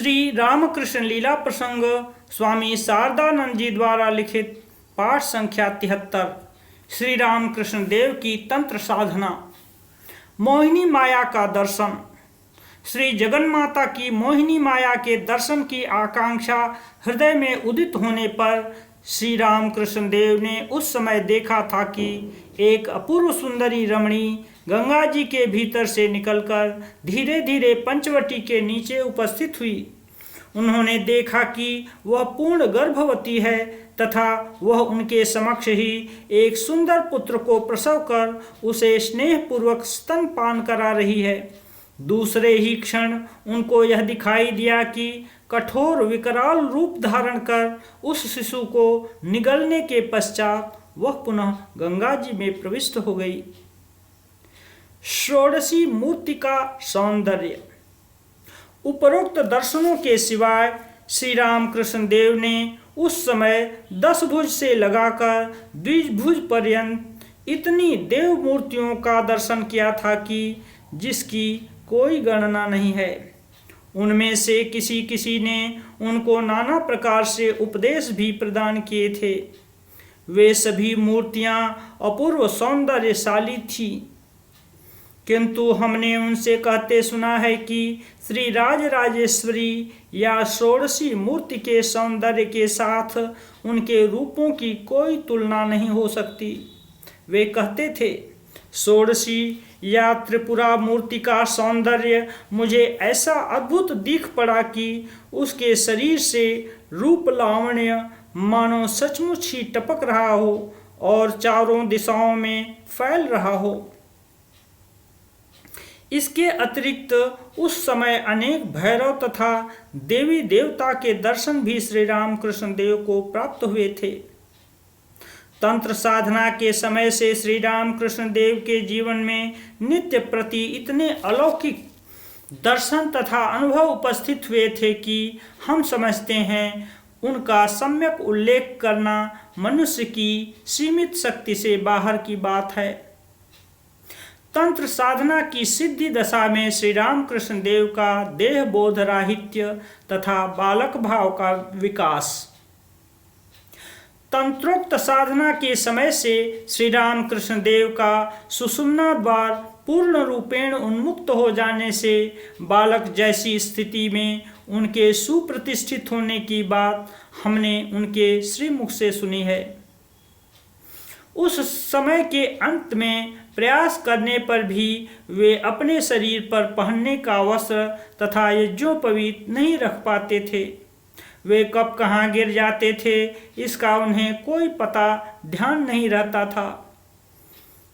श्री रामकृष्ण लीला प्रसंग स्वामी शारदानंद जी द्वारा लिखित पाठ संख्या 73। श्री रामकृष्ण देव की तंत्र साधना। मोहिनी माया का दर्शन। श्री जगन्माता की मोहिनी माया के दर्शन की आकांक्षा हृदय में उदित होने पर श्री रामकृष्ण देव ने उस समय देखा था कि एक अपूर्व सुंदरी रमणी गंगा जी के भीतर से निकलकर धीरे धीरे पंचवटी के नीचे उपस्थित हुई। उन्होंने देखा कि वह पूर्ण गर्भवती है तथा वह उनके समक्ष ही एक सुंदर पुत्र को प्रसव कर उसे स्नेहपूर्वक स्तनपान करा रही है। दूसरे ही क्षण उनको यह दिखाई दिया कि कठोर विकराल रूप धारण कर उस शिशु को निगलने के पश्चात वह पुनः गंगा जी में प्रविष्ट हो गई। षोडशी मूर्ति का सौंदर्य। उपरोक्त दर्शनों के सिवाय श्री रामकृष्ण देव ने उस समय 10 भुज से लगाकर द्विभुज पर्यंत इतनी देव मूर्तियों का दर्शन किया था कि जिसकी कोई गणना नहीं है। उनमें से किसी किसी ने उनको नाना प्रकार से उपदेश भी प्रदान किए थे। वे सभी मूर्तियां अपूर्व सौंदर्यशाली थी, किंतु हमने उनसे कहते सुना है कि श्री राजराजेश्वरी या षोडशी मूर्ति के सौंदर्य के साथ उनके रूपों की कोई तुलना नहीं हो सकती। वे कहते थे, षोडशी या त्रिपुरा मूर्ति का सौंदर्य मुझे ऐसा अद्भुत दिख पड़ा कि उसके शरीर से रूप लावण्य मानो सचमुच ही टपक रहा हो और चारों दिशाओं में फैल रहा हो। इसके अतिरिक्त उस समय अनेक भैरव तथा देवी देवता के दर्शन भी श्री रामकृष्ण देव को प्राप्त हुए थे। तंत्र साधना के समय से श्री रामकृष्ण देव के जीवन में नित्य प्रति इतने अलौकिक दर्शन तथा अनुभव उपस्थित हुए थे कि हम समझते हैं उनका सम्यक उल्लेख करना मनुष्य की सीमित शक्ति से बाहर की बात है। तंत्र साधना की सिद्धि दशा में श्री रामकृष्ण देव का देह बोध राहित्य तथा बालक भाव का विकास। तंत्रोक्त साधना के समय से श्री रामकृष्ण देव का सुषुम्ना द्वार पूर्ण रूपेण उन्मुक्त हो जाने से बालक जैसी स्थिति में उनके सुप्रतिष्ठित होने की बात हमने उनके श्रीमुख से सुनी है। उस समय के अंत में प्रयास करने पर भी वे अपने शरीर पर पहनने का वस्त्र तथा यज्ञोपवीत नहीं रख पाते थे। वे कब कहाँ गिर जाते थे इसका उन्हें कोई पता ध्यान नहीं रहता था।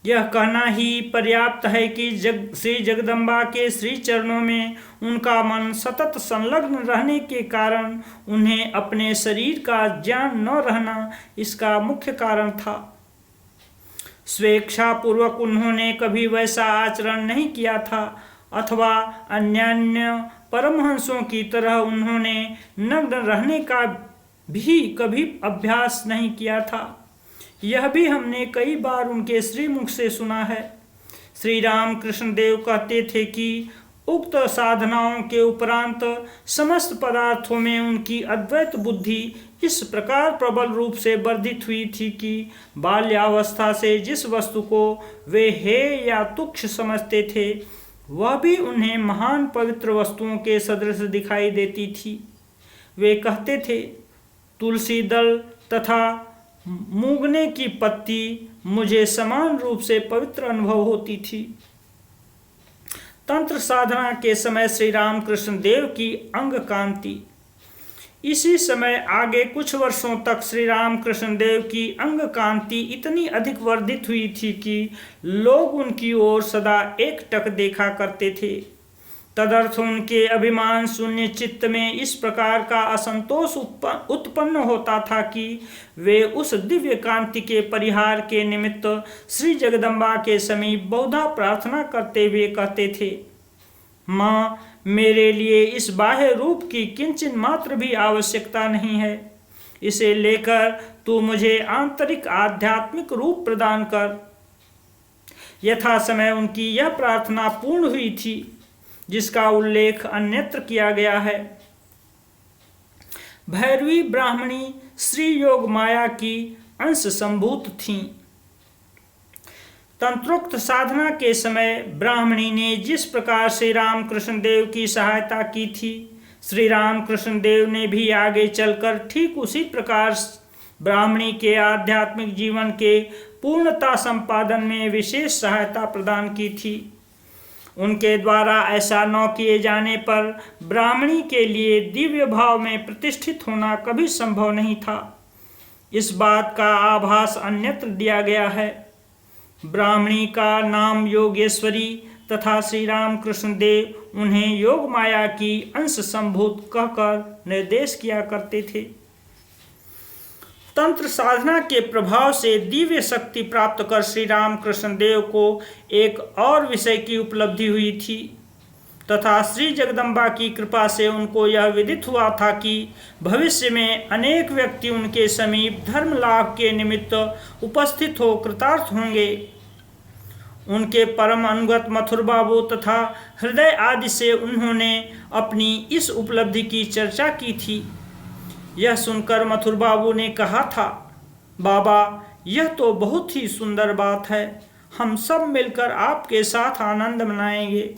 यह कहना ही पर्याप्त है कि श्री जगदम्बा के श्री चरणों में उनका मन सतत संलग्न रहने के कारण उन्हें अपने शरीर का ज्ञान न रहना इसका मुख्य कारण था। स्वेच्छापूर्वक उन्होंने कभी वैसा आचरण नहीं किया था अथवा अन्यान्य परमहंसों की तरह उन्होंने नग्न रहने का भी कभी अभ्यास नहीं किया था। यह भी हमने कई बार उनके श्रीमुख से सुना है। श्री रामकृष्ण देव कहते थे कि उक्त साधनाओं के उपरांत समस्त पदार्थों में उनकी अद्वैत बुद्धि इस प्रकार प्रबल रूप से वर्धित हुई थी कि बाल्यावस्था से जिस वस्तु को वे हेय या तुच्छ समझते थे वह भी उन्हें महान पवित्र वस्तुओं के सदृश दिखाई देती थी। वे कहते थे, तुलसी दल तथा मूंगने की पत्ती मुझे समान रूप से पवित्र अनुभव होती थी। तंत्र साधना के समय श्री रामकृष्ण देव की अंग कांति। इसी समय आगे कुछ वर्षों तक श्री रामकृष्ण देव की अंग कांति इतनी अधिक वर्धित हुई थी कि लोग उनकी ओर सदा एकटक देखा करते थे। तदर्थ उनके अभिमान शून्य चित्त में इस प्रकार का असंतोष उत्पन्न होता था कि वे उस दिव्य कांति के परिहार के निमित्त श्री जगदम्बा के समीप बहुधा प्रार्थना करते हुए कहते थे, माँ, मेरे लिए इस बाह्य रूप की किंचन मात्र भी आवश्यकता नहीं है। इसे लेकर तू मुझे आंतरिक आध्यात्मिक रूप प्रदान कर। यथा समय उनकी यह प्रार्थना पूर्ण हुई थी जिसका उल्लेख अन्यत्र किया गया है। भैरवी ब्राह्मणी श्री योग माया की अंश संभूत थीं। तंत्रोक्त साधना के समय ब्राह्मणी ने जिस प्रकार श्री रामकृष्ण देव की सहायता की थी, श्री रामकृष्ण देव ने भी आगे चलकर ठीक उसी प्रकार ब्राह्मणी के आध्यात्मिक जीवन के पूर्णता संपादन में विशेष सहायता प्रदान की थी। उनके द्वारा ऐसा न किए जाने पर ब्राह्मणी के लिए दिव्य भाव में प्रतिष्ठित होना कभी संभव नहीं था। इस बात का आभास अन्यत्र दिया गया है। ब्राह्मणी का नाम योगेश्वरी तथा श्री रामकृष्ण देव उन्हें योग माया की अंश संभूत कहकर निर्देश किया करते थे। तंत्र साधना के प्रभाव से दिव्य शक्ति प्राप्त कर श्री रामकृष्ण देव को एक और विषय की उपलब्धि हुई थी तथा श्री जगदम्बा की कृपा से उनको यह विदित हुआ था कि भविष्य में अनेक व्यक्ति उनके समीप धर्म लाभ के निमित्त उपस्थित हो कृतार्थ होंगे। उनके परम अनुगत मथुर बाबू तथा हृदय आदि से उन्होंने अपनी इस उपलब्धि की चर्चा की थी। यह सुनकर मथुर बाबू ने कहा था, बाबा यह तो बहुत ही सुंदर बात है, हम सब मिलकर आपके साथ आनंद मनाएंगे।